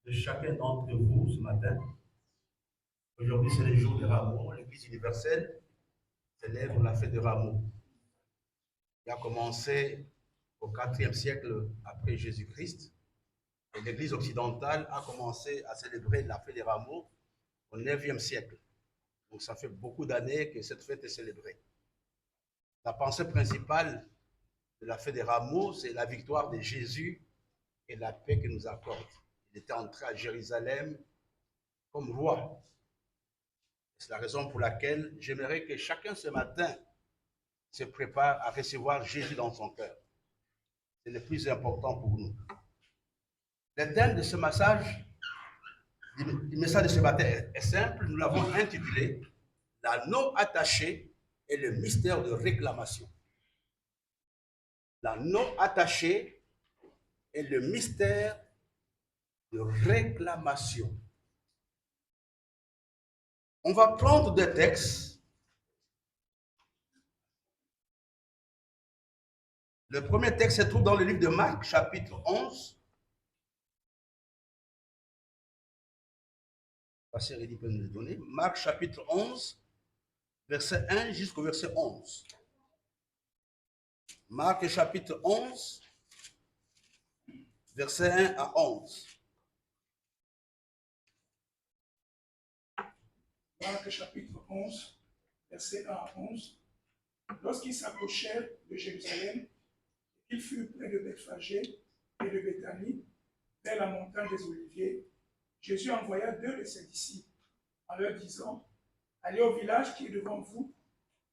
de chacun d'entre vous ce matin. Aujourd'hui, c'est le jour des rameaux. L'Église universelle célèbre la fête des rameaux, qui a commencé au IVe siècle après Jésus-Christ. Et l'Église occidentale a commencé à célébrer la fête des rameaux au IXe siècle. Donc, ça fait beaucoup d'années que cette fête est célébrée. La pensée principale de la fête des rameaux, c'est la victoire de Jésus et la paix qu'il nous accorde. Il était entré à Jérusalem comme roi. C'est la raison pour laquelle j'aimerais que chacun ce matin se prépare à recevoir Jésus dans son cœur. C'est le plus important pour nous. Le thème de ce message, du message de ce matin est simple. Nous l'avons intitulé « L'anneau attaché et le mystère de réclamation ». L'anneau attaché et le mystère de réclamation. On va prendre des textes. Le premier texte se trouve dans le livre de Marc, chapitre 11. Pasteur Eddie peut nous le donner. Marc, chapitre 11, verset 1 jusqu'au verset 11. Marc, chapitre 11, verset 1 à 11. Marc, chapitre 11, verset 1 à 11. Lorsqu'ils s'approchèrent de Jérusalem, ils furent près de Bethphagée et de Béthanie, vers la montagne des Oliviers. Jésus envoya 2 de ses disciples en leur disant, « Allez au village qui est devant vous.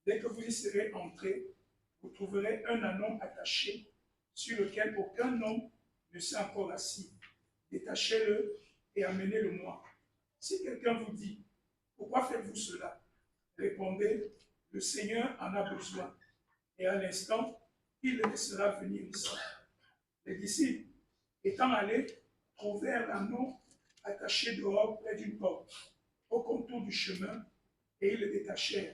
Dès que vous y serez entrés, vous trouverez un anneau attaché sur lequel aucun homme ne s'est encore assis. Détachez-le et amenez-le-moi. Si quelqu'un vous dit, « Pourquoi faites-vous cela ?» Répondez, « Le Seigneur en a besoin. » Et à l'instant, il le laissera venir ici. Les disciples, étant allés, trouvèrent l'anneau attaché dehors près d'une porte, au contour du chemin, et ils le détachèrent.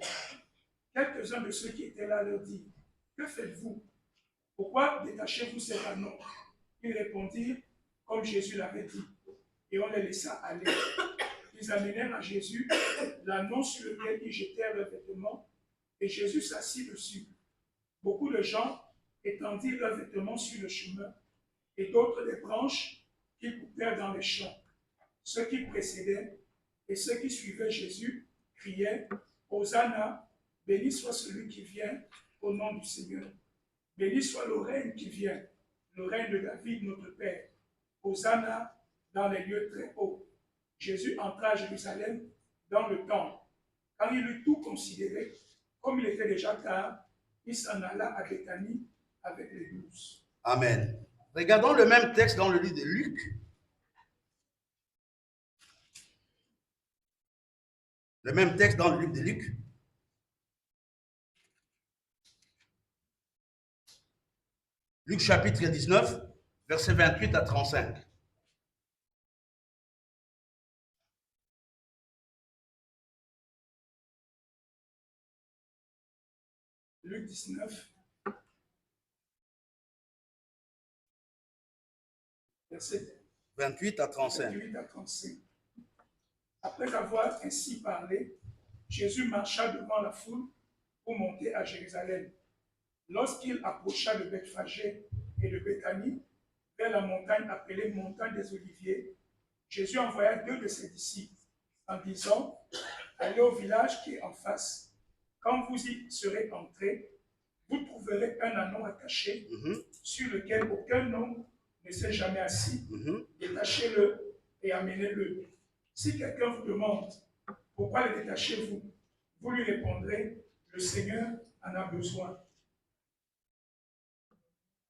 Quelques-uns de ceux qui étaient là leur dirent, « Que faites-vous? Pourquoi détachez-vous cet anneau ?» Ils répondirent, comme Jésus l'avait dit, et on les laissa aller. Ils amenèrent à Jésus l'anneau sur lequel ils jetèrent leurs vêtements, et Jésus s'assit dessus. Beaucoup de gens étendirent leurs vêtements sur le chemin, et d'autres des branches qu'ils coupèrent dans les champs. Ceux qui précédaient et ceux qui suivaient Jésus criaient, « Hosanna, béni soit celui qui vient au nom du Seigneur. Béni soit le règne qui vient, le règne de David notre Père. Hosanna dans les lieux très hauts. » Jésus entra à Jérusalem dans le temple. Quand il eut tout considéré, comme il était déjà tard, il s'en alla à Béthanie avec les 12. Amen. Regardons le même texte dans le livre de Luc. Le même texte dans le livre de Luc. Luc chapitre 19, versets 28 à 35. Luc 19, verset 28 à 35. 28 à 35. Après avoir ainsi parlé, Jésus marcha devant la foule pour monter à Jérusalem. Lorsqu'il approcha de Bethphagée et de Béthanie, vers la montagne appelée montagne des Oliviers, Jésus envoya 2 de ses disciples en disant, « Allez au village qui est en face. Quand vous y serez entrés, vous trouverez un anneau attaché sur lequel aucun homme ne s'est jamais assis. Détachez-le et amenez-le. Si quelqu'un vous demande, pourquoi le détachez-vous? Vous lui répondrez, le Seigneur en a besoin. »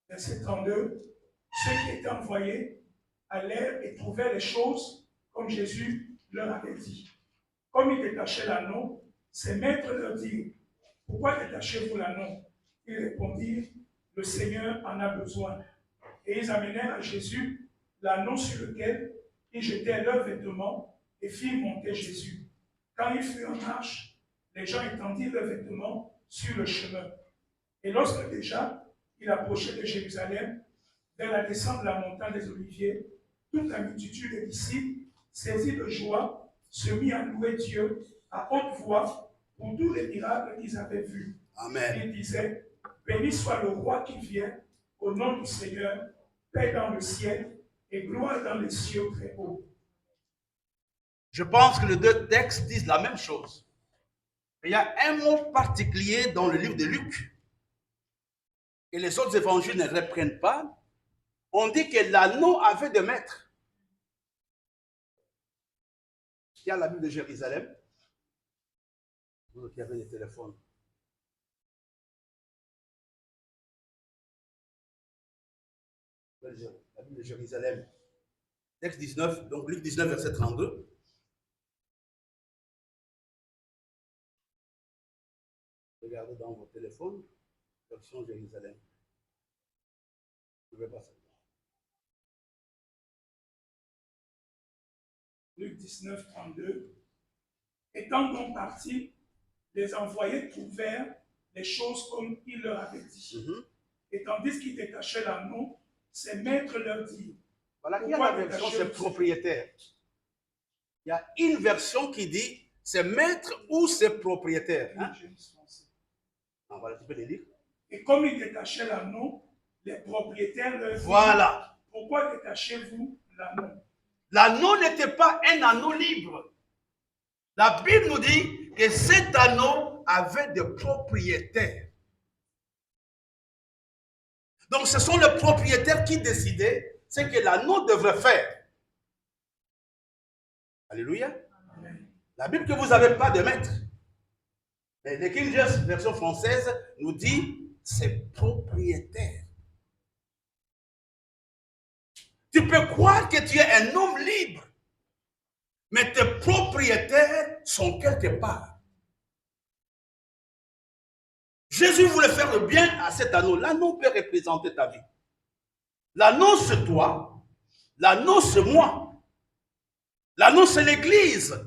Verset 32. Ceux qui étaient envoyés allèrent et trouvèrent les choses comme Jésus leur avait dit. Comme ils détachaient l'anneau, ses maîtres leur dirent, « Pourquoi détachez-vous l'anneau ?» Ils répondirent, « Le Seigneur en a besoin. » Et ils amenèrent à Jésus l'anneau sur lequel ils jetaient leurs vêtements et firent monter Jésus. Quand ils furent en marche, les gens étendirent leurs vêtements sur le chemin. Et lorsque déjà il approchait de Jérusalem, vers la descente de la montagne des Oliviers, toute la multitude des disciples, saisis de joie, se mit à louer Dieu à haute voix pour tous les miracles qu'ils avaient vus. Amen. Il disait, béni soit le roi qui vient, au nom du Seigneur, paix dans le ciel et gloire dans les cieux très hauts. Je pense que les deux textes disent la même chose. Il y a un mot particulier dans le livre de Luc, et les autres évangiles ne reprennent pas. On dit que l'anneau avait de maître. Il y a la ville de Jérusalem. Vous qui avez des téléphones. La ville de Jérusalem. Texte 19, donc Luc 19, verset 32. Regardez dans vos téléphones, version Jérusalem. Je ne vais pas ça. Luc 19, 32. Étant donc partis, les envoyés trouvèrent les choses comme il leur avait dit. Et tandis qu'ils détachaient l'anneau, ses maîtres leur dirent. Voilà, il y a la version, c'est propriétaire. Il y a une version qui dit c'est maître ou c'est propriétaire. Hein? Ah, voilà, tu peux les lire. Et comme ils détachaient l'anneau, les propriétaires leur dirent. Voilà. Pourquoi détachez-vous l'anneau? L'anneau n'était pas un anneau libre. La Bible nous dit que cet anneau avait des propriétaires. Donc ce sont les propriétaires qui décidaient ce que l'anneau devrait faire. Alléluia. Amen. La Bible que vous n'avez pas de maître. Mais la King James version française nous dit c'est propriétaire. Tu peux croire que tu es un homme libre, mais tes propriétaires sont quelque part. Jésus voulait faire le bien à cet anneau. L'anneau peut représenter ta vie. L'anneau, c'est toi. L'anneau, c'est moi. L'anneau, c'est l'Église.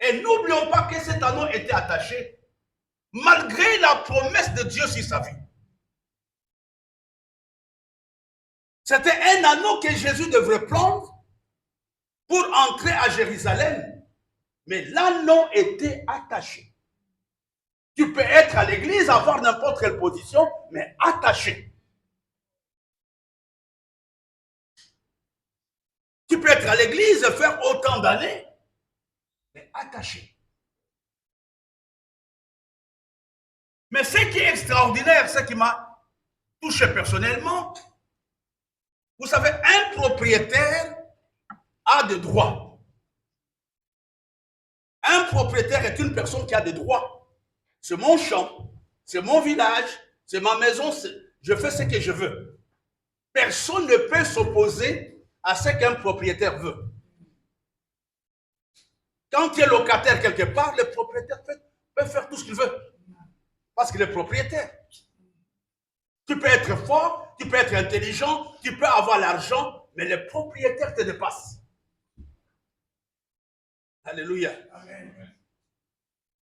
Et n'oublions pas que cet anneau était attaché malgré la promesse de Dieu sur sa vie. C'était un anneau que Jésus devrait prendre pour entrer à Jérusalem. Mais l'anneau était attaché. Tu peux être à l'église, avoir n'importe quelle position, mais attaché. Tu peux être à l'église et faire autant d'années, mais attaché. Mais ce qui est extraordinaire, ce qui m'a touché personnellement, vous savez, un propriétaire a des droits. Un propriétaire est une personne qui a des droits. C'est mon champ, c'est mon village, c'est ma maison, je fais ce que je veux. Personne ne peut s'opposer à ce qu'un propriétaire veut. Quand tu es locataire quelque part, le propriétaire peut faire tout ce qu'il veut. Parce qu'il est propriétaire. Tu peux être fort, tu peux être intelligent, tu peux avoir l'argent, mais le propriétaire te dépasse. Alléluia. Amen.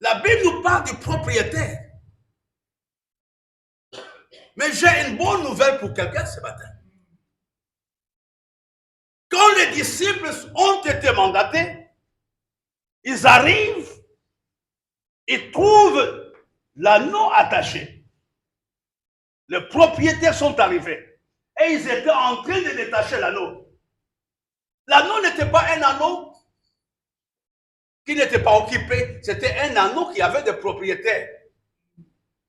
La Bible nous parle du propriétaire. Mais j'ai une bonne nouvelle pour quelqu'un ce matin. Quand les disciples ont été mandatés, ils arrivent, ils trouvent l'anneau attaché. Les propriétaires sont arrivés et ils étaient en train de détacher l'anneau. L'anneau n'était pas un anneau qui n'était pas occupé, c'était un anneau qui avait des propriétaires.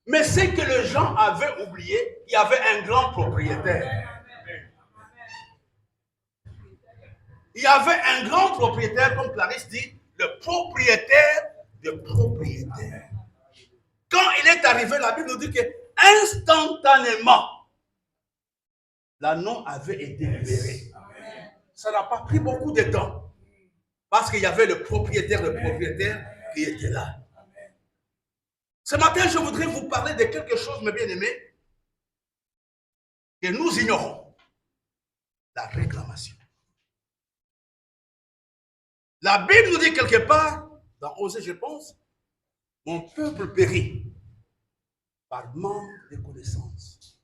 Mais ce que les gens avaient oublié, il y avait un grand propriétaire. Il y avait un grand propriétaire, comme Clarisse dit, le propriétaire de propriétaire. Quand il est arrivé, la Bible nous dit que instantanément, l'anneau avait été libéré. Ça n'a pas pris beaucoup de temps. Parce qu'il y avait le propriétaire qui était là. Ce matin, je voudrais vous parler de quelque chose, mes bien-aimés, que nous ignorons. La réclamation. La Bible nous dit quelque part, dans Osée, je pense, mon peuple périt par manque de connaissances.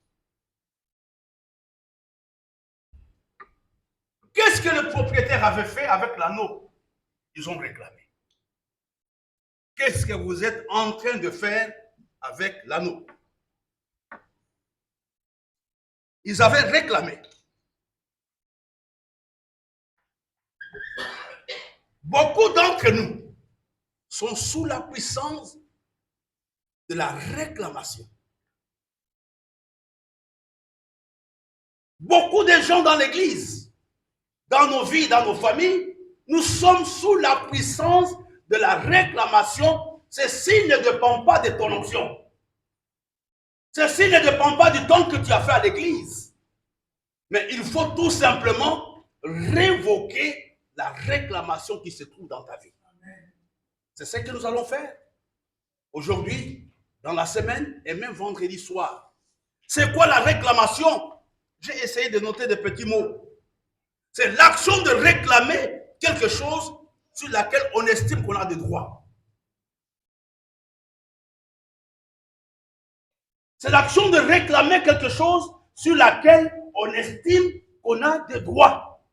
Qu'est-ce que le propriétaire avait fait avec l'anneau? Ils ont réclamé. Qu'est-ce que vous êtes en train de faire avec l'anneau? Ils avaient réclamé. Beaucoup d'entre nous sont sous la puissance de la réclamation. Beaucoup de gens dans l'église, dans nos vies, dans nos familles, nous sommes sous la puissance de la réclamation. Ceci ne dépend pas de ton onction. Ceci ne dépend pas du don que tu as fait à l'église. Mais il faut tout simplement révoquer la réclamation qui se trouve dans ta vie. C'est ce que nous allons faire aujourd'hui, dans la semaine et même vendredi soir. C'est quoi la réclamation? J'ai essayé de noter des petits mots. C'est l'action de réclamer quelque chose sur laquelle on estime qu'on a des droits. C'est l'action de réclamer quelque chose sur laquelle on estime qu'on a des droits.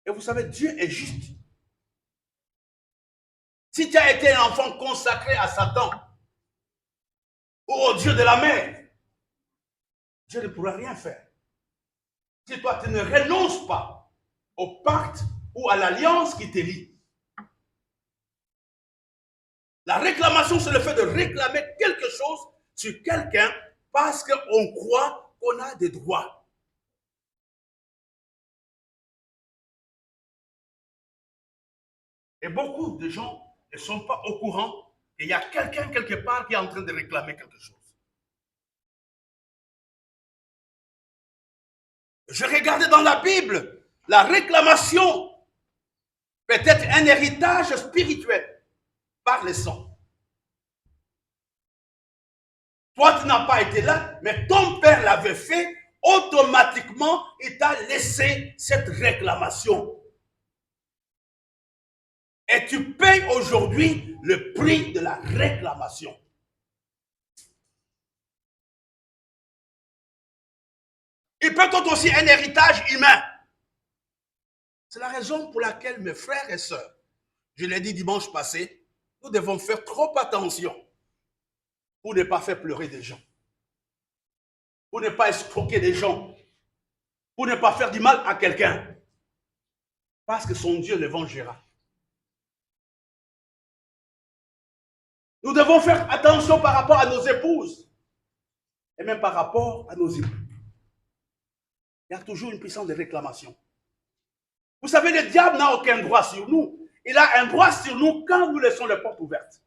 Et vous savez, Dieu est juste. Si tu as été un enfant consacré à Satan ou au Dieu de la mer, Dieu ne pourra rien faire. Si toi, tu ne renonces pas au pacte ou à l'alliance qui te lie. La réclamation, c'est le fait de réclamer quelque chose sur quelqu'un parce qu'on croit qu'on a des droits. Et beaucoup de gens ne sont pas au courant qu'il y a quelqu'un quelque part qui est en train de réclamer quelque chose. Je regardais dans la Bible, la réclamation peut être un héritage spirituel par le sang. Toi, tu n'as pas été là, mais ton père l'avait fait, automatiquement, il t'a laissé cette réclamation. Et tu payes aujourd'hui le prix de la réclamation. Il peut être aussi un héritage humain. C'est la raison pour laquelle, mes frères et sœurs, je l'ai dit dimanche passé, nous devons faire trop attention pour ne pas faire pleurer des gens, pour ne pas escroquer des gens, pour ne pas faire du mal à quelqu'un, parce que son Dieu le vengera. Nous devons faire attention par rapport à nos épouses et même par rapport à nos époux. Il y a toujours une puissance de réclamation. Vous savez, le diable n'a aucun droit sur nous. Il a un droit sur nous quand nous laissons les portes ouvertes.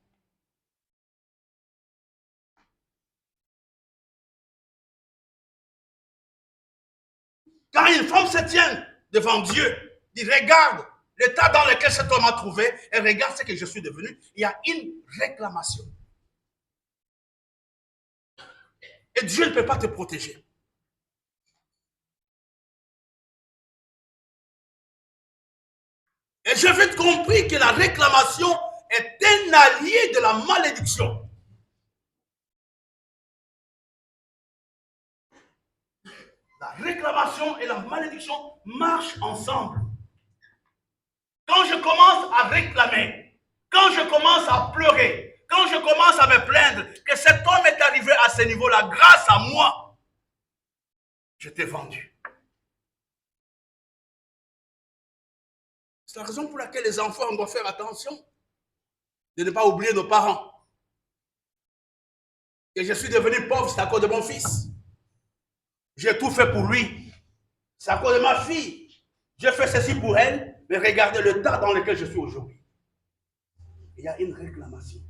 Quand une femme se tient devant Dieu, dit regarde l'état dans lequel cet homme a trouvé et regarde ce que je suis devenu, il y a une réclamation. Et Dieu ne peut pas te protéger. Et j'ai vite compris que la réclamation est un allié de la malédiction. La réclamation et la malédiction marchent ensemble. Quand je commence à réclamer, quand je commence à pleurer, quand je commence à me plaindre que cet homme est arrivé à ce niveau-là grâce à moi, je t'ai vendu. C'est la raison pour laquelle les enfants doivent faire attention de ne pas oublier nos parents. Que je suis devenu pauvre, c'est à cause de mon fils. J'ai tout fait pour lui. C'est à cause de ma fille. J'ai fait ceci pour elle, mais regardez le tas dans lequel je suis aujourd'hui. Il y a une réclamation.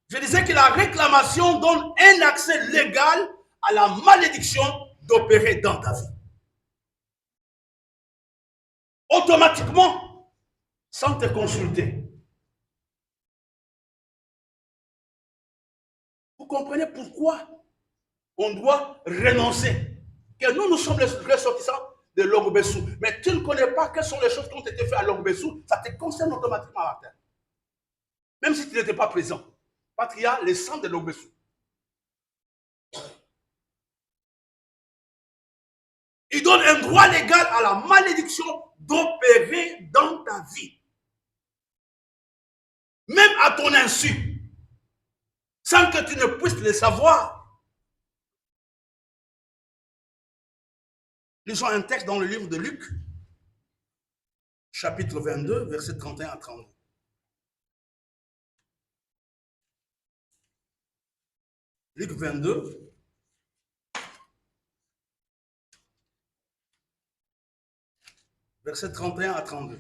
Je disais que la réclamation donne un accès légal à la malédiction d'opérer dans ta vie. Automatiquement, sans te consulter. Vous comprenez pourquoi on doit renoncer? Que nous sommes les ressortissants de Logobessou. Mais tu ne connais pas quelles sont les choses qui ont été faites à Logobessou. Ça te concerne automatiquement à la terre. Même si tu n'étais pas présent. Parce qu'il y a le sang de l'obéissance. Il donne un droit légal à la malédiction d'opérer dans ta vie. Même à ton insu. Sans que tu ne puisses le savoir. Lisons un texte dans le livre de Luc, chapitre 22, versets 31 à 32. Luc 22, versets 31 à 32.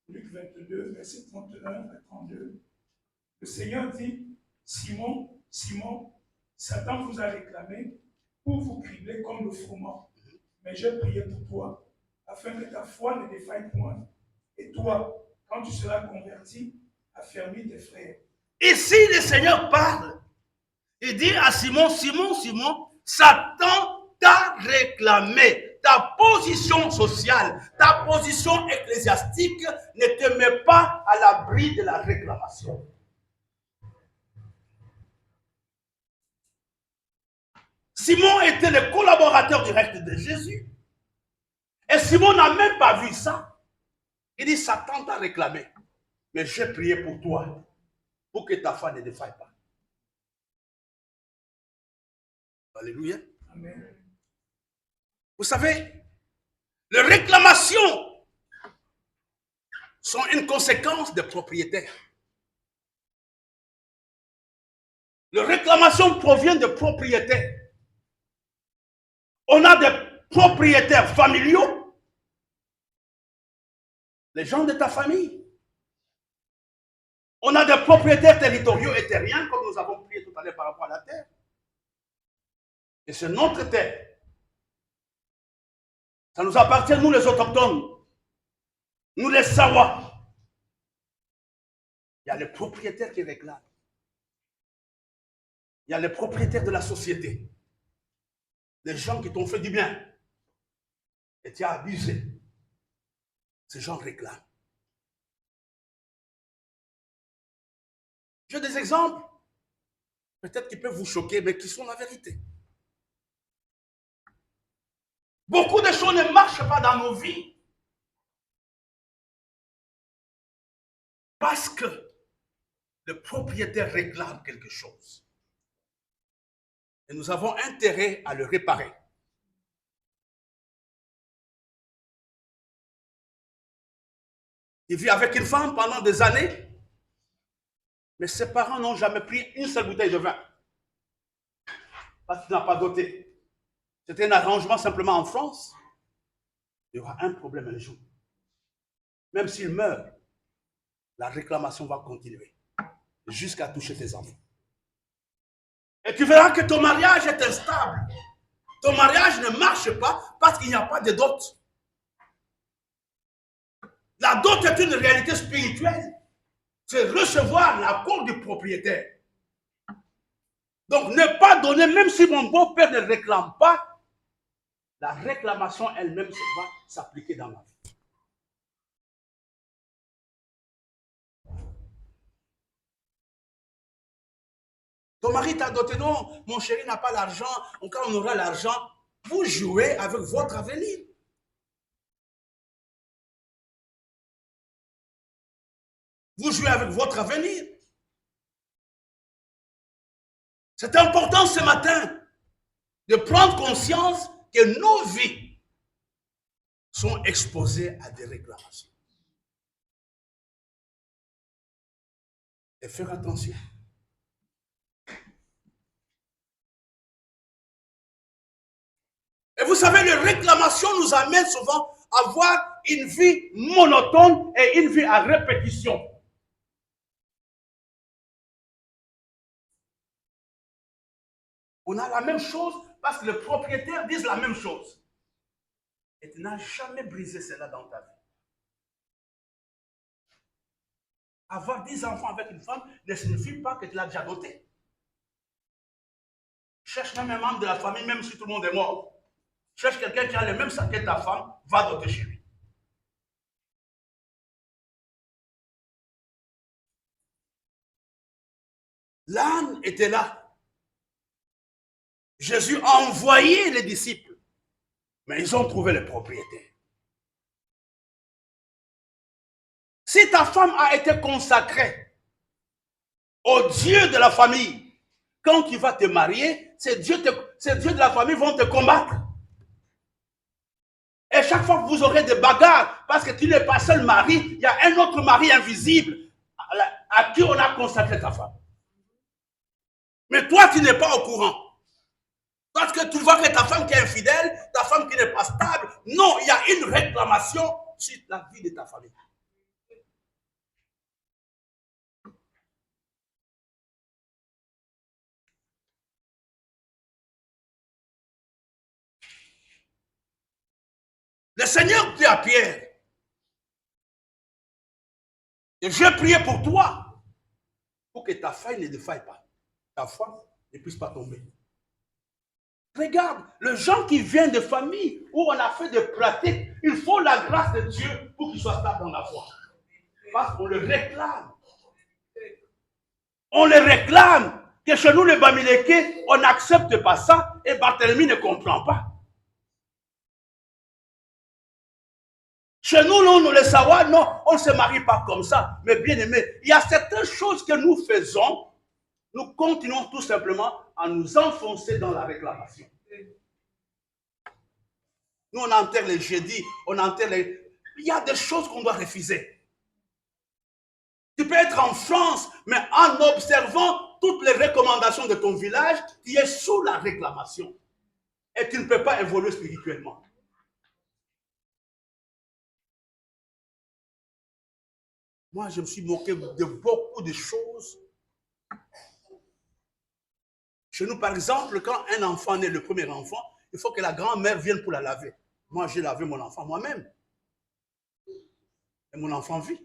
Luc 22, versets 31 à 32. Le Seigneur dit, Simon, Simon, Satan vous a réclamé pour vous cribler comme le froment. Mais j'ai prié pour toi, afin que ta foi ne défaille point. Et toi, quand tu seras converti, affermis tes frères. Ici, le Seigneur parle. Il dit à Simon, Simon, Simon, Satan t'a réclamé. Ta position sociale, ta position ecclésiastique ne te met pas à l'abri de la réclamation. Simon était le collaborateur direct de Jésus. Et Simon n'a même pas vu ça. Il dit, Satan t'a réclamé. Mais j'ai prié pour toi, pour que ta foi ne défaille pas. Alléluia. Amen. Vous savez, les réclamations sont une conséquence des propriétaires. Les réclamations proviennent des propriétaires. On a des propriétaires familiaux, les gens de ta famille. On a des propriétaires territoriaux et terriens, comme nous avons prié tout à l'heure par rapport à la terre. Et c'est notre terre. Ça nous appartient, nous les autochtones, nous les Sawa. Il y a les propriétaires qui réclament. Il y a les propriétaires de la société. Les gens qui t'ont fait du bien. Et tu as abusé. Ces gens réclament. J'ai des exemples, peut-être qui peuvent vous choquer, mais qui sont la vérité. Beaucoup de choses ne marchent pas dans nos vies parce que le propriétaire réclame quelque chose. Et nous avons intérêt à le réparer. Il vit avec une femme pendant des années, mais ses parents n'ont jamais pris une seule bouteille de vin. Parce qu'il n'a pas doté. C'était un arrangement simplement en France. Il y aura un problème un jour. Même s'il meurt, la réclamation va continuer jusqu'à toucher tes enfants. Et tu verras que ton mariage est instable. Ton mariage ne marche pas parce qu'il n'y a pas de dot. La dot est une réalité spirituelle. C'est recevoir l'accord du propriétaire. Donc, ne pas donner, même si mon beau-père ne réclame pas, la réclamation elle-même va s'appliquer dans ma vie. Ton mari t'a doté, non, mon chéri n'a pas l'argent, quand on aura l'argent, vous jouez avec votre avenir. Vous jouez avec votre avenir. C'est important ce matin de prendre conscience que nos vies sont exposées à des réclamations. Et faire attention. Et vous savez, les réclamations nous amènent souvent à avoir une vie monotone et une vie à répétition. On a la même chose parce que les propriétaires disent la même chose. Et tu n'as jamais brisé cela dans ta vie. Avoir 10 enfants avec une femme ne signifie pas que tu l'as déjà doté. Cherche même un membre de la famille, même si tout le monde est mort. Cherche quelqu'un qui a le même sang que ta femme, va doter chez lui. L'âne était là. Jésus a envoyé les disciples, mais ils ont trouvé le propriétaire. Si ta femme a été consacrée au Dieu de la famille, quand tu vas te marier, ces dieux de la famille vont te combattre. Et chaque fois que vous aurez des bagarres, parce que tu n'es pas seul mari, il y a un autre mari invisible à qui on a consacré ta femme. Mais toi, tu n'es pas au courant. Parce que tu vois que ta femme qui est infidèle, ta femme qui n'est pas stable, non, il y a une réclamation sur la vie de ta famille. Le Seigneur dit à Pierre, je priais pour toi, pour que ta faille ne défaille pas. Ta femme ne puisse pas tomber. Regarde, les gens qui viennent de familles où on a fait des pratiques, il faut la grâce de Dieu pour qu'ils soient stables dans la foi. Parce qu'on le réclame. On le réclame. Que chez nous, les Bamileke, on n'accepte pas ça et Barthélemy ne comprend pas. Chez nous, nous le savons, non, on ne se marie pas comme ça. Mais bien aimé, il y a certaines choses que nous faisons, nous continuons tout simplement à nous enfoncer dans la réclamation. Nous, on enterre les jeudis, on enterre les... Il y a des choses qu'on doit refuser. Tu peux être en France, mais en observant toutes les recommandations de ton village, tu es sous la réclamation. Et tu ne peux pas évoluer spirituellement. Moi, je me suis moqué de beaucoup de choses. Chez nous, par exemple, quand un enfant naît, le premier enfant, il faut que la grand-mère vienne pour la laver. Moi, j'ai lavé mon enfant moi-même. Et mon enfant vit.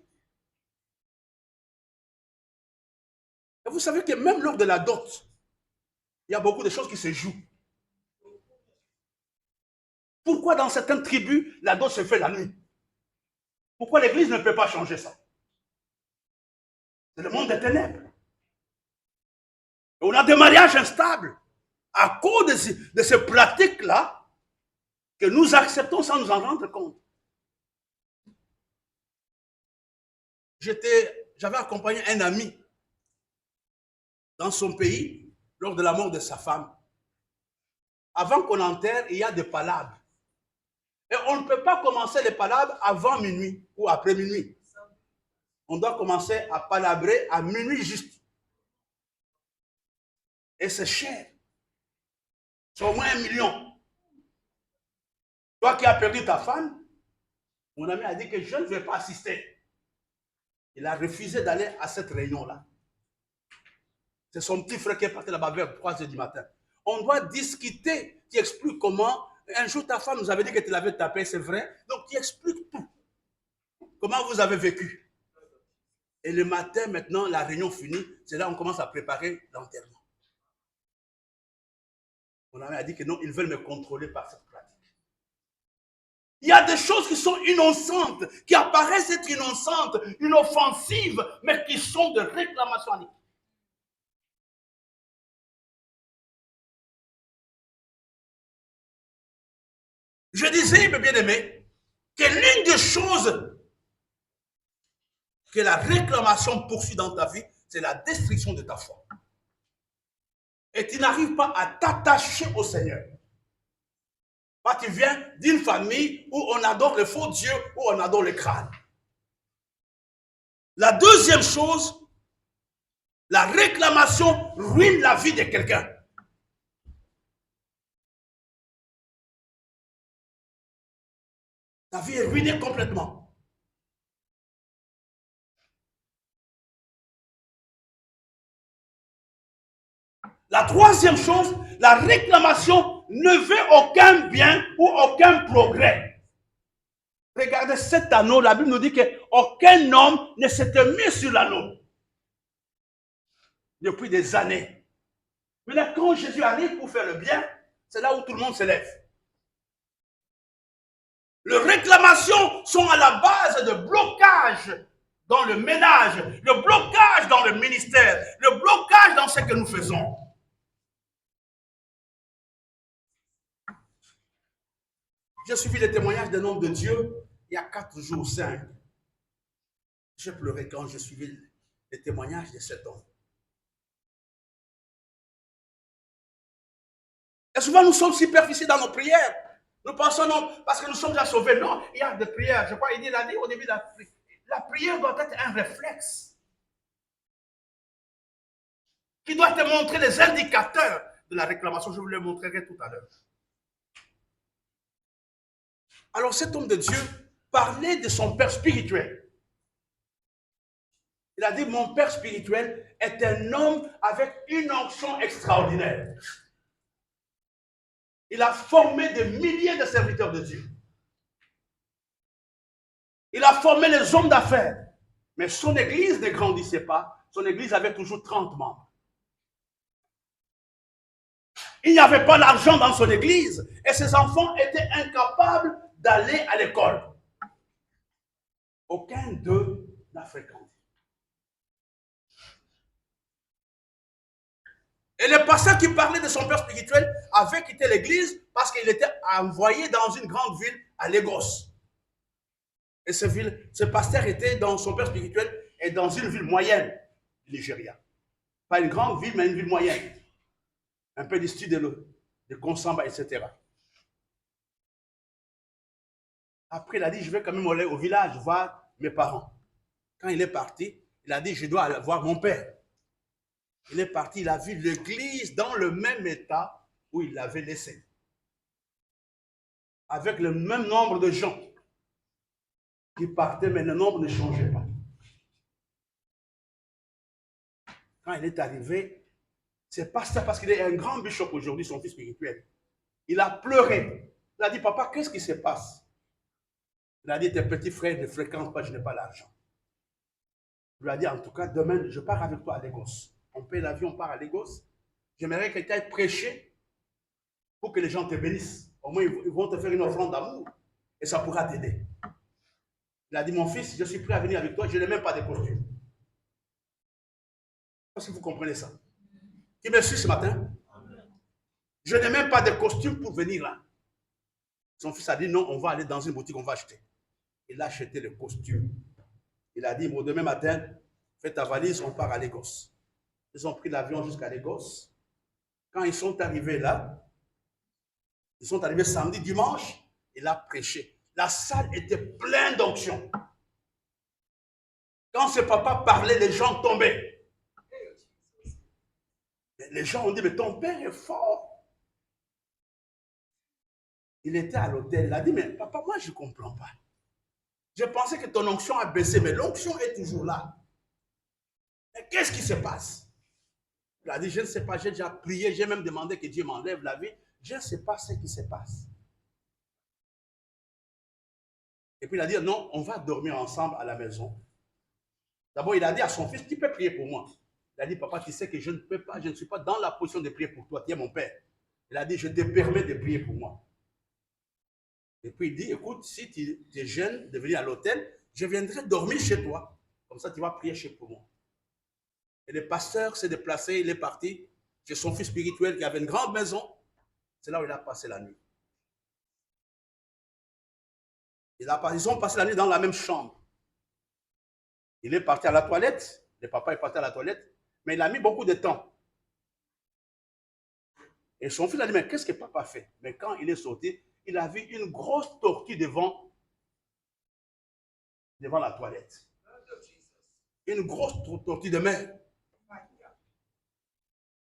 Et vous savez que même lors de la dot, il y a beaucoup de choses qui se jouent. Pourquoi dans certaines tribus, la dot se fait la nuit? Pourquoi l'Église ne peut pas changer ça? C'est le monde des ténèbres. Et on a des mariages instables à cause de ces pratiques-là que nous acceptons sans nous en rendre compte. J'avais accompagné un ami dans son pays lors de la mort de sa femme. Avant qu'on enterre, il y a des palabres. Et on ne peut pas commencer les palabres avant minuit ou après minuit. On doit commencer à palabrer à minuit juste. Et c'est cher. C'est au moins 1 million. Toi qui as perdu ta femme, mon ami a dit que je ne vais pas assister. Il a refusé d'aller à cette réunion-là. C'est son petit frère qui est parti là-bas vers 3 h du matin. On doit discuter. Tu expliques comment. Un jour, ta femme nous avait dit que tu l'avais tapé, c'est vrai. Donc, tu expliques tout. Comment vous avez vécu. Et le matin, maintenant, la réunion finie. C'est là qu'on commence à préparer l'enterrement. Mon ami a dit que non, ils veulent me contrôler par cette pratique. Il y a des choses qui sont innocentes, qui apparaissent être innocentes, inoffensives, mais qui sont de réclamation. Je disais, mes bien-aimés, que l'une des choses que la réclamation poursuit dans ta vie, c'est la destruction de ta foi. Et tu n'arrives pas à t'attacher au Seigneur. Bah, tu viens d'une famille où on adore le faux Dieu, où on adore le crâne. La deuxième chose, la réclamation ruine la vie de quelqu'un. Ta vie est ruinée complètement. La troisième chose, la réclamation ne veut aucun bien ou aucun progrès. Regardez cet anneau, la Bible nous dit qu'aucun homme ne s'était mis sur l'anneau depuis des années. Mais là, quand Jésus arrive pour faire le bien, c'est là où tout le monde se lève. Les réclamations sont à la base de blocage dans le ménage, le blocage dans le ministère, le blocage dans ce que nous faisons. J'ai suivi les témoignages d'un homme de Dieu il y a 4 jours, 5. J'ai pleuré quand je suivis les témoignages de cet homme. Et souvent, nous sommes superficiels dans nos prières. Nous pensons non, parce que nous sommes déjà sauvés. Non, il y a des prières. Je crois qu'il a dit au début de la prière doit être un réflexe qui doit te montrer les indicateurs de la réclamation. Je vous les montrerai tout à l'heure. Alors cet homme de Dieu parlait de son père spirituel. Il a dit, mon père spirituel est un homme avec une onction extraordinaire. Il a formé des milliers de serviteurs de Dieu. Il a formé les hommes d'affaires. Mais son église ne grandissait pas. Son église avait toujours 30 membres. Il n'y avait pas d'argent dans son église et ses enfants étaient incapables d'aller à l'école. Aucun d'eux n'a fréquenté. Et le pasteur qui parlait de son père spirituel avait quitté l'église parce qu'il était envoyé dans une grande ville à Lagos. Et ce pasteur était dans son père spirituel et dans une ville moyenne du Nigeria. Pas une grande ville, mais une ville moyenne. Un peu du style de Konsamba, etc. Après, il a dit, je vais quand même aller au village voir mes parents. Quand il est parti, il a dit, je dois aller voir mon père. Il est parti, il a vu l'église dans le même état où il l'avait laissé. Avec le même nombre de gens qui partaient, mais le nombre ne changeait pas. Quand il est arrivé, c'est pas ça parce qu'il est un grand bishop aujourd'hui, son fils spirituel. Il a pleuré. Il a dit, papa, qu'est-ce qui se passe? Il a dit, tes petits frères ne fréquentent pas, je n'ai pas l'argent. Il lui a dit, en tout cas, demain, je pars avec toi à Lagos. On paye l'avion, on part à Lagos. J'aimerais que tu ailles prêcher pour que les gens te bénissent. Au moins, ils vont te faire une offrande d'amour et ça pourra t'aider. Il a dit, mon fils, je suis prêt à venir avec toi, je n'ai même pas de costume. Je ne sais pas si vous comprenez ça. Qui me suit ce matin? Je n'ai même pas de costume pour venir là. Son fils a dit, non, on va aller dans une boutique, on va acheter. Il a acheté le costume. Il a dit, bon, demain matin, fais ta valise, on part à Lagos. Ils ont pris l'avion jusqu'à Lagos. Quand ils sont arrivés là, ils sont arrivés samedi, dimanche, il a prêché. La salle était pleine d'onction. Quand ce papa parlait, les gens tombaient. Les gens ont dit, mais ton père est fort. Il était à l'hôtel, il a dit, mais papa, moi je ne comprends pas. Je pensais que ton onction a baissé, mais l'onction est toujours là. Mais qu'est-ce qui se passe? Il a dit, je ne sais pas, j'ai déjà prié, j'ai même demandé que Dieu m'enlève la vie. Je ne sais pas ce qui se passe. Et puis il a dit, non, on va dormir ensemble à la maison. D'abord, il a dit à son fils, tu peux prier pour moi. Il a dit, papa, tu sais que je ne peux pas, je ne suis pas dans la position de prier pour toi, tu es mon père. Il a dit, je te permets de prier pour moi. Et puis il dit, écoute, si tu es jeune de venir à l'hôtel, je viendrai dormir chez toi. Comme ça, tu vas prier pour moi. Et le pasteur s'est déplacé, il est parti chez son fils spirituel qui avait une grande maison. C'est là où il a passé la nuit. Ils ont passé la nuit dans la même chambre. Il est parti à la toilette, le papa est parti à la toilette, mais il a mis beaucoup de temps. Et son fils a dit, mais qu'est-ce que papa fait? Mais quand il est sorti, il a vu une grosse tortue devant la toilette. Une grosse tortue de mer.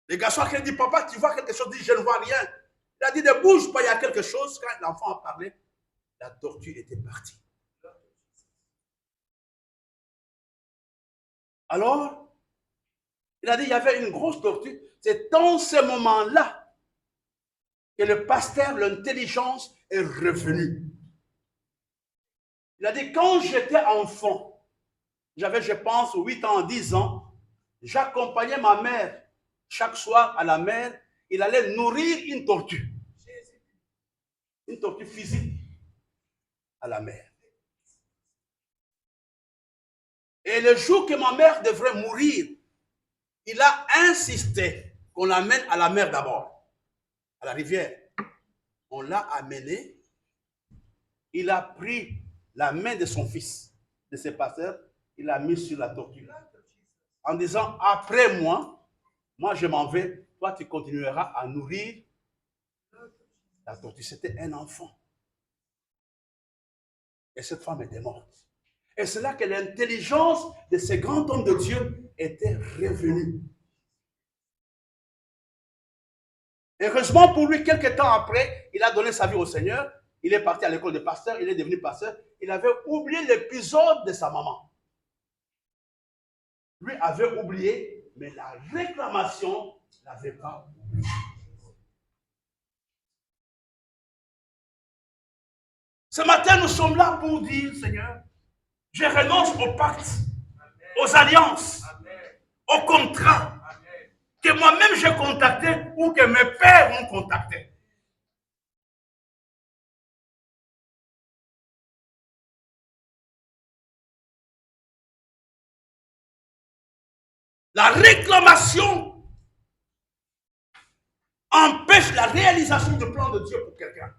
Le garçon a dit, papa, tu vois quelque chose? Il dit, je ne vois rien. Il a dit, ne bouge pas, il y a quelque chose. Quand l'enfant a parlé, la tortue était partie. Alors, il a dit, il y avait une grosse tortue. C'est dans ce moment-là que le pasteur, l'intelligence est revenue. Il a dit, quand j'étais enfant, j'avais, je pense, 8 ans, 10 ans, j'accompagnais ma mère chaque soir à la mer. Il allait nourrir une tortue. Une tortue physique à la mer. Et le jour que ma mère devrait mourir, il a insisté qu'on l'amène à la mer d'abord, à la rivière. On l'a amené. Il a pris la main de son fils, de ses pasteurs, il l'a mis sur la tortue. En disant, après moi je m'en vais, toi tu continueras à nourrir la tortue. C'était un enfant. Et cette femme était morte. Et c'est là que l'intelligence de ces grands hommes de Dieu était revenue. Heureusement pour lui, quelques temps après, il a donné sa vie au Seigneur. Il est parti à l'école de pasteur, il est devenu pasteur. Il avait oublié l'épisode de sa maman. Lui avait oublié, mais la réclamation ne l'avait pas oublié. Ce matin, nous sommes là pour dire, Seigneur, je renonce aux pactes, aux alliances, aux contrats que moi-même j'ai contactés ou que mes pères ont contactés. La réclamation empêche la réalisation du plan de Dieu pour quelqu'un.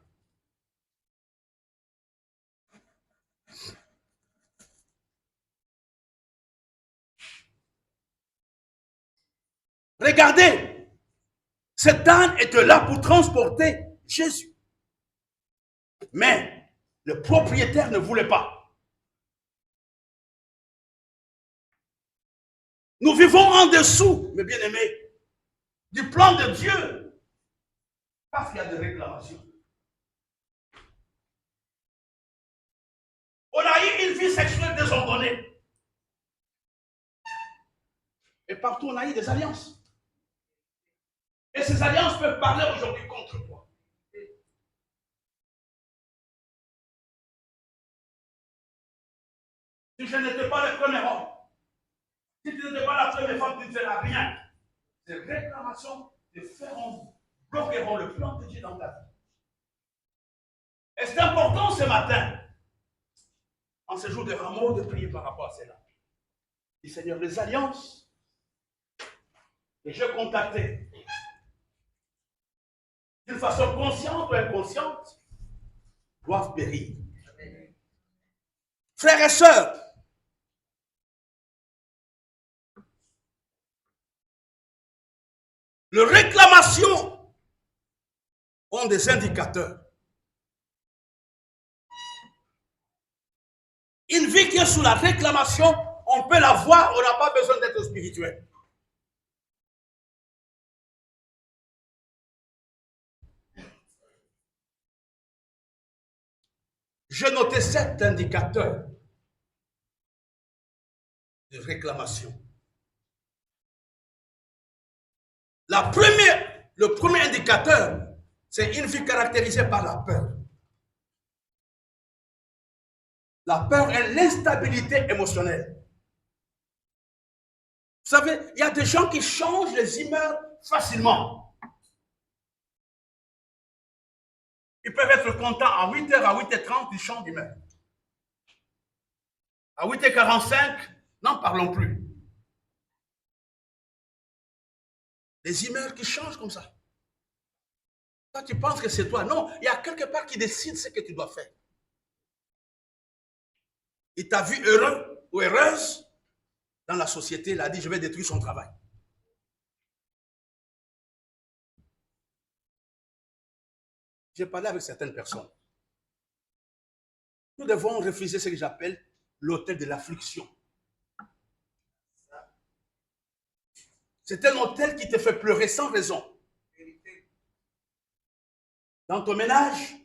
Regardez, cet âne était là pour transporter Jésus. Mais le propriétaire ne voulait pas. Nous vivons en dessous, mes bien-aimés, du plan de Dieu. Parce qu'il y a des réclamations. On a eu une vie sexuelle désordonnée. Et partout, on a eu des alliances. Et ces alliances peuvent parler aujourd'hui contre toi. Si je n'étais pas le premier homme, si tu n'étais pas la première femme, tu ne feras rien. Ces réclamations te feront, bloqueront le plan de Dieu dans ta vie. Et c'est important ce matin, en ce jour de rameau, de prier par rapport à cela. Dis Seigneur, les alliances que j'ai contactées, d'une façon consciente ou inconsciente, doivent périr. Frères et sœurs, les réclamations ont des indicateurs. Une vie qui est sous la réclamation, on peut la voir, on n'a pas besoin d'être spirituel. J'ai noté 7 indicateurs de réclamation. Le premier indicateur, c'est une vie caractérisée par la peur. La peur est l'instabilité émotionnelle. Vous savez, il y a des gens qui changent les humeurs facilement. Ils peuvent être contents à 8h, à 8h30, ils changent d'humeur. À 8h45, n'en parlons plus. Les humeurs qui changent comme ça. Toi, tu penses que c'est toi. Non, il y a quelque part qui décide ce que tu dois faire. Il t'a vu heureux ou heureuse dans la société, il a dit, je vais détruire son travail. J'ai parlé avec certaines personnes. Nous devons refuser ce que j'appelle l'hôtel de l'affliction. C'est un hôtel qui te fait pleurer sans raison. Dans ton ménage,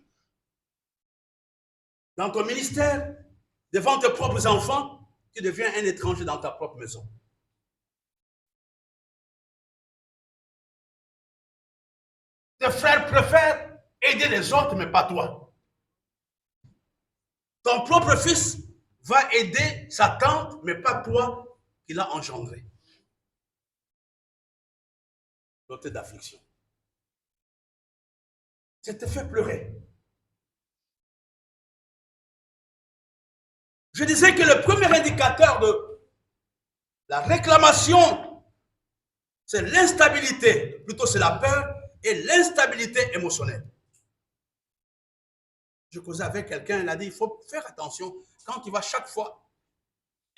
dans ton ministère, devant tes propres enfants, tu deviens un étranger dans ta propre maison. Tes frères préfèrent aider les autres, mais pas toi. Ton propre fils va aider sa tante, mais pas toi qui l'a engendré. L'hôtel d'affliction. Ça te fait pleurer. Je disais que le premier indicateur La réclamation, c'est l'instabilité, plutôt c'est la peur et l'instabilité émotionnelle. Je causais avec quelqu'un, il a dit, il faut faire attention quand tu vas chaque fois,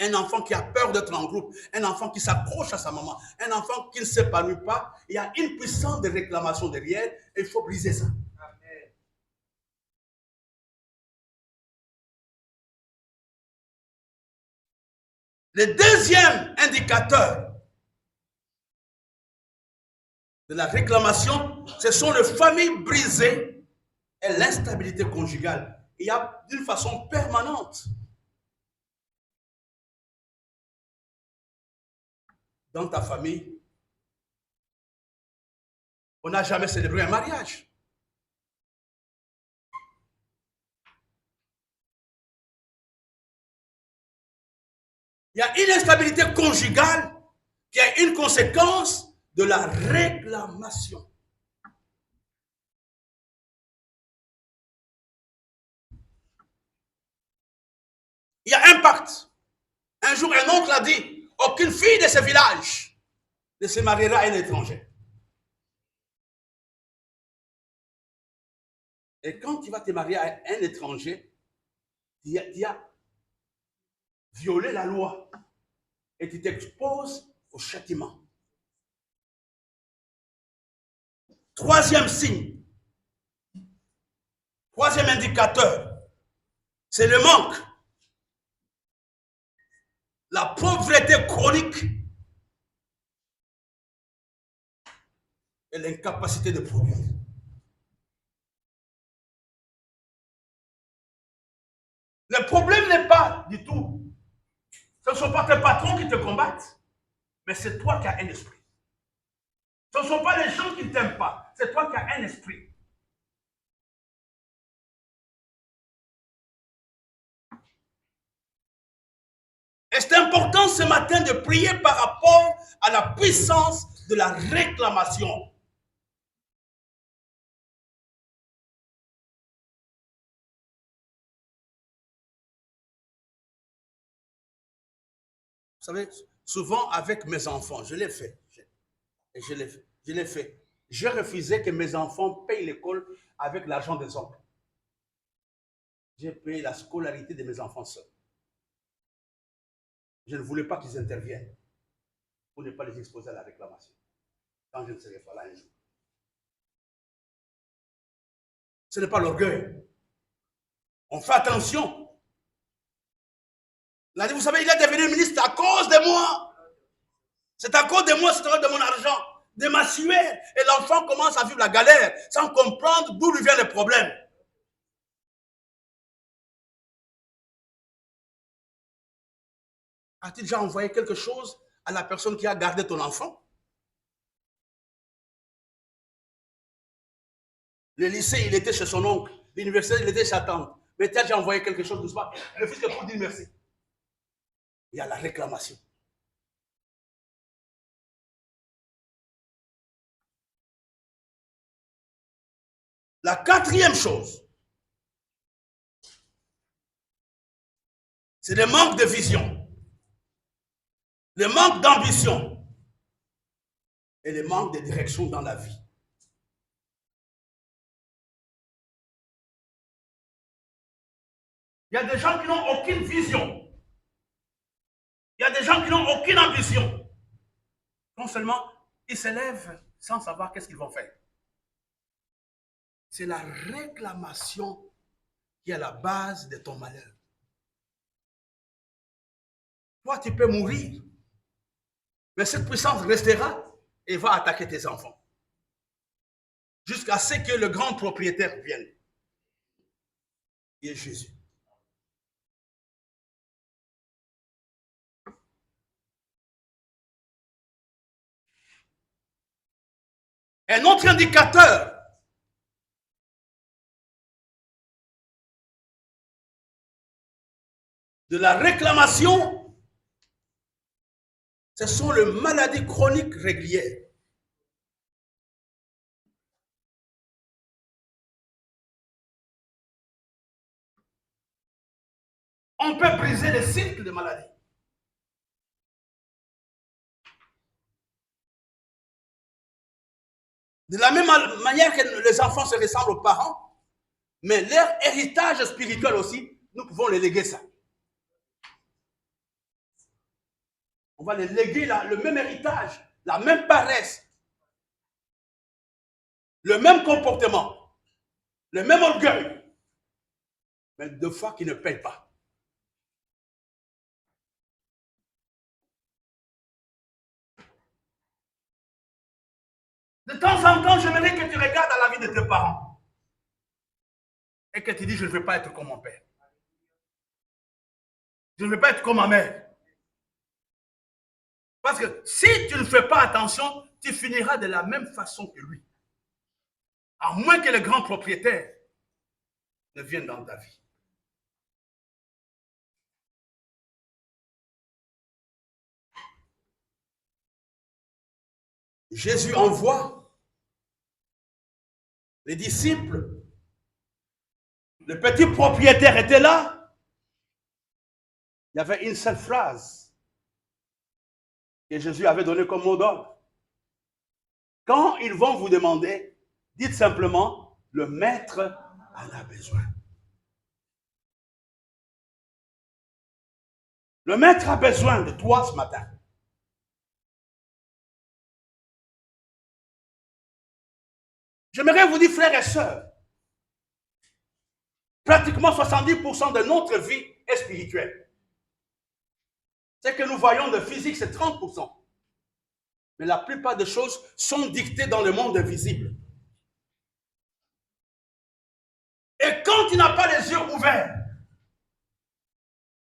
un enfant qui a peur d'être en groupe, un enfant qui s'accroche à sa maman, un enfant qui ne s'épanouit pas, il y a une puissance de réclamation derrière et il faut briser ça. Amen. Le deuxième indicateur de la réclamation, ce sont les familles brisées et l'instabilité conjugale. Il y a d'une façon permanente. Dans ta famille, on n'a jamais célébré un mariage. Il y a une instabilité conjugale qui est une conséquence de la réclamation. Il y a un pacte. Un jour, un oncle a dit, aucune fille de ce village ne se mariera à un étranger. Et quand tu vas te marier à un étranger, tu as violé la loi et tu t'exposes au châtiment. Troisième signe, troisième indicateur, c'est le manque, la pauvreté chronique et l'incapacité de produire. Le problème n'est pas du tout, ce ne sont pas tes patrons qui te combattent, mais c'est toi qui as un esprit. Ce ne sont pas les gens qui ne t'aiment pas, c'est toi qui as un esprit. Et c'est important ce matin de prier par rapport à la puissance de la réclamation. Vous savez, souvent avec mes enfants, je l'ai fait. Je l'ai fait. Je refusais que mes enfants payent l'école avec l'argent des oncles. J'ai payé la scolarité de mes enfants seuls. Je ne voulais pas qu'ils interviennent pour ne pas les exposer à la réclamation quand je ne serai pas là un jour. Ce n'est pas l'orgueil. On fait attention. Il a dit, vous savez, il est devenu ministre à cause de moi. C'est à cause de moi, c'est à cause de mon argent, de ma sueur. Et l'enfant commence à vivre la galère sans comprendre d'où lui vient le problème. As-tu déjà envoyé quelque chose à la personne qui a gardé ton enfant? Le lycée, il était chez son oncle. L'université, il était chez sa tante. Mais tu as déjà envoyé quelque chose, n'est-ce pas? Le fils pour dire merci. Il y a la réclamation. La quatrième chose, c'est le manque de vision, le manque d'ambition et le manque de direction dans la vie. Il y a des gens qui n'ont aucune vision. Il y a des gens qui n'ont aucune ambition. Non seulement, ils se lèvent sans savoir qu'est-ce qu'ils vont faire. C'est la réclamation qui est à la base de ton malheur. Toi, tu peux mourir, mais cette puissance restera et va attaquer tes enfants. Jusqu'à ce que le grand propriétaire vienne. Qui est Jésus. Un autre indicateur de la réclamation, ce sont les maladies chroniques régulières. On peut briser le cycle de maladie. De la même manière que les enfants se ressemblent aux parents, mais leur héritage spirituel aussi, nous pouvons les léguer ça. On va les léguer le même héritage, la même paresse, le même comportement, le même orgueil, mais deux fois qui ne payent pas. De temps en temps, j'aimerais que tu regardes à la vie de tes parents et que tu dis, je ne veux pas être comme mon père. Je ne veux pas être comme ma mère. Parce que si tu ne fais pas attention, tu finiras de la même façon que lui. À moins que le grand propriétaire ne vienne dans ta vie. Jésus envoie les disciples. Le petit propriétaire était là. Il y avait une seule phrase que Jésus avait donnée comme mot d'ordre. Quand ils vont vous demander, dites simplement, le maître en a besoin. Le maître a besoin de toi ce matin. J'aimerais vous dire, frères et sœurs, pratiquement 70% de notre vie est spirituelle. Ce que nous voyons de physique, c'est 30%. Mais la plupart des choses sont dictées dans le monde invisible. Et quand il n'a pas les yeux ouverts,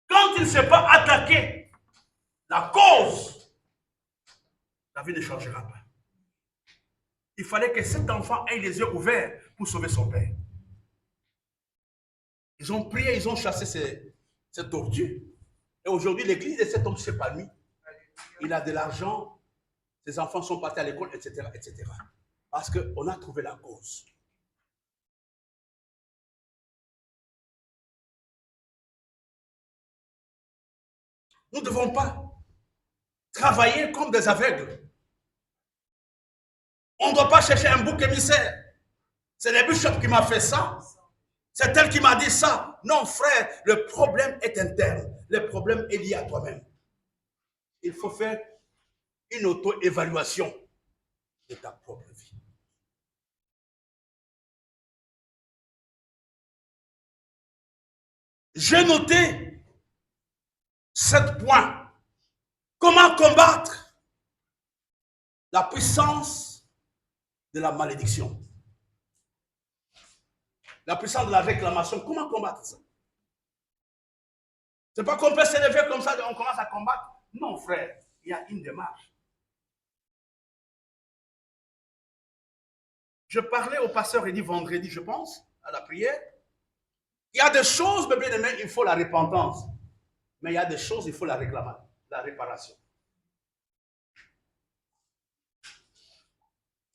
quand il ne sait pas attaquer la cause, la vie ne changera pas. Il fallait que cet enfant ait les yeux ouverts pour sauver son père. Ils ont prié, ils ont chassé ces tortues. Et aujourd'hui, l'église de cet homme s'est palmie. Il a de l'argent, ses enfants sont partis à l'école, etc., etc. Parce qu'on a trouvé la cause. Nous ne devons pas travailler comme des aveugles. On ne doit pas chercher un bouc émissaire. C'est le bishop qui m'a fait ça. C'est elle qui m'a dit ça. Non, frère, le problème est interne. Le problème est lié à toi-même. Il faut faire une auto-évaluation de ta propre vie. J'ai noté 7 points. Comment combattre la puissance de la malédiction? La puissance de la réclamation. Comment combattre ça? C'est pas qu'on peut s'élever comme ça et on commence à combattre. Non, frère, il y a une démarche. Je parlais au pasteur Eddy vendredi, je pense, à la prière. Il y a des choses, mes bien-aimés, il faut la repentance. Mais il y a des choses, il faut la réclamation, la réparation.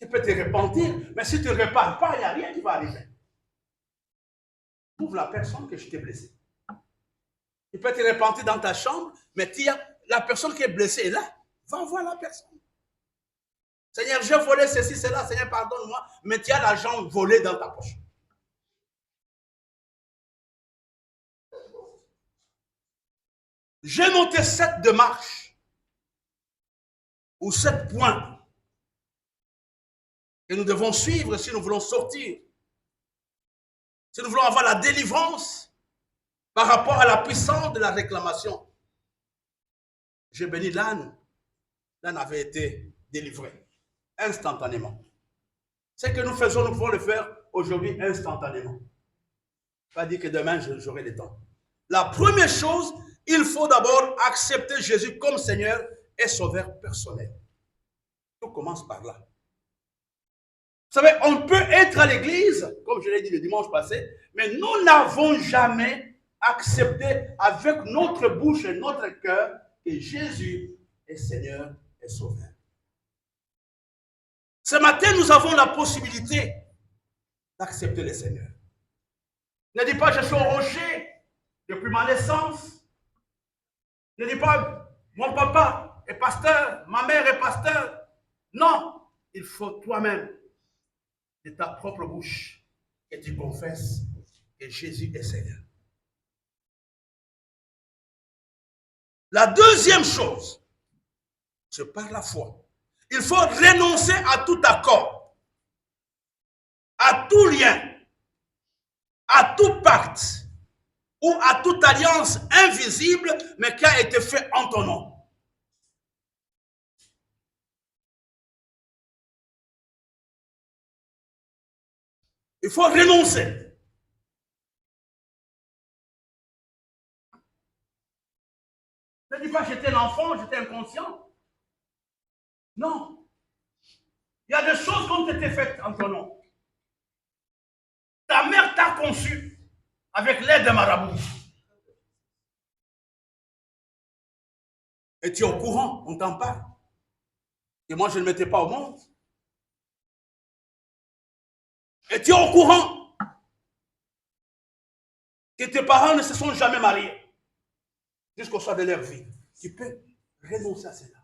Tu peux te repentir, mais si tu ne répares pas, il n'y a rien qui va arriver. Trouve la personne que je t'ai blessée. Tu peux te repentir dans ta chambre, mais la personne qui est blessée est là. Va voir la personne. Seigneur, j'ai volé ceci, cela. Seigneur, pardonne-moi, mais tu as l'argent volé dans ta poche. J'ai noté 7 démarches ou 7 points que nous devons suivre si nous voulons sortir, si nous voulons avoir la délivrance par rapport à la puissance de la réclamation. J'ai béni l'âne. L'âne avait été délivré instantanément. Ce que nous faisons, nous pouvons le faire aujourd'hui instantanément. Pas dire que demain, j'aurai le temps. La première chose, il faut d'abord accepter Jésus comme Seigneur et Sauveur personnel. Tout commence par là. Vous savez, on peut être à l'église, comme je l'ai dit le dimanche passé, mais nous n'avons jamais accepté avec notre bouche et notre cœur que Jésus est Seigneur et Sauveur. Ce matin, nous avons la possibilité d'accepter le Seigneur. Ne dis pas, je suis au rocher depuis ma naissance. Ne dis pas, mon papa est pasteur, ma mère est pasteur. Non, il faut toi-même de ta propre bouche et tu confesses que Jésus est Seigneur. La deuxième chose, c'est par la foi. Il faut renoncer à tout accord, à tout lien, à tout pacte ou à toute alliance invisible, mais qui a été fait en ton nom. Il faut renoncer. Ne dis pas j'étais un enfant, j'étais inconscient. Non. Il y a des choses qui ont été faites en ton nom. Ta mère t'a conçu avec l'aide de marabout. Et tu es au courant, on t'en parle. Et moi, je ne m'étais pas au monde. Et tu es au courant que tes parents ne se sont jamais mariés jusqu'au soir de leur vie. Tu peux renoncer à cela.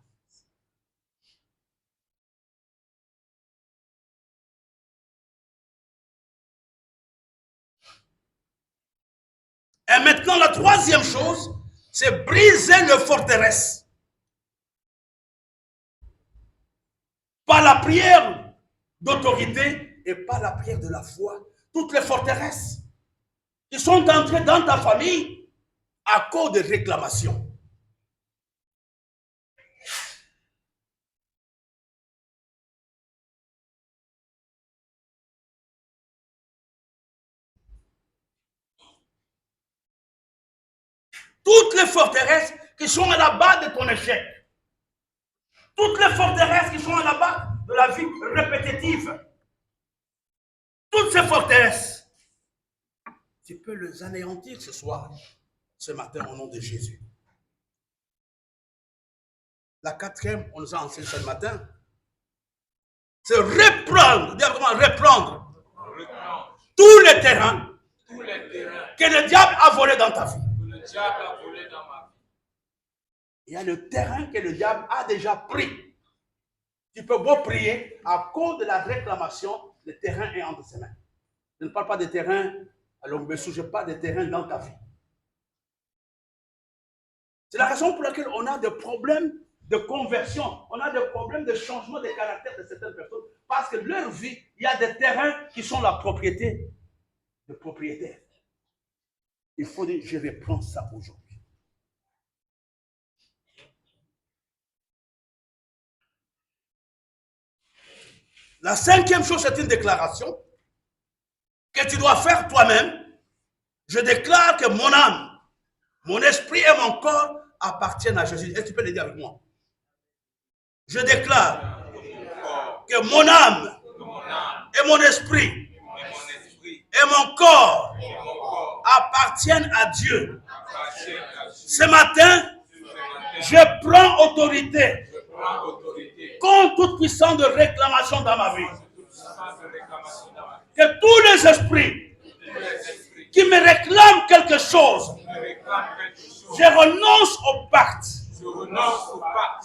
Et maintenant, la troisième chose, c'est briser les forteresses. Par la prière d'autorité et par la prière de la foi. Toutes les forteresses qui sont entrées dans ta famille à cause de réclamations. Toutes les forteresses qui sont à la base de ton échec. Toutes les forteresses qui sont à la base de la vie répétitive. Toutes ces forteresses, tu peux les anéantir ce soir, ce matin, au nom de Jésus. La quatrième, on nous a enseigné ce matin, c'est reprendre, dis comment reprendre tous les terrains que le diable a volé dans ta vie. Il y a le terrain que le diable a déjà pris. Tu peux beau prier, à cause de la réclamation, le terrain est entre ses mains. Je ne parle pas de terrain à Longbesu, je parle de terrain dans ta vie. C'est la raison pour laquelle on a des problèmes de conversion, on a des problèmes de changement de caractère de certaines personnes, parce que leur vie, il y a des terrains qui sont la propriété de propriétaires. Il faut dire, je reprends ça aujourd'hui. La cinquième chose, c'est une déclaration que tu dois faire toi-même. Je déclare que mon âme, mon esprit et mon corps appartiennent à Jésus. Est-ce que tu peux le dire avec moi? Je déclare que mon âme et mon esprit et mon corps appartiennent à Dieu. Ce matin, je prends autorité contre toute puissance de réclamation dans ma vie. Que tous les esprits qui me réclament quelque chose, je renonce au pacte.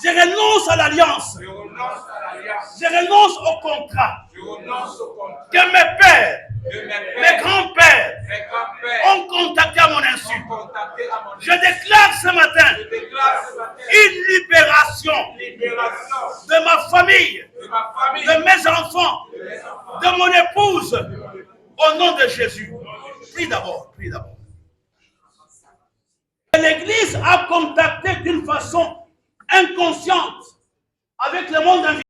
Je renonce à l'alliance. Je renonce au contrat que mes pères, mes grands-pères ont contacté à mon insu. Je déclare ce matin une libération de ma famille, de mes enfants, de mon épouse, au nom de Jésus. Prie d'abord, prie d'abord. L'Église a contacté d'une façon inconsciente avec le monde invisible.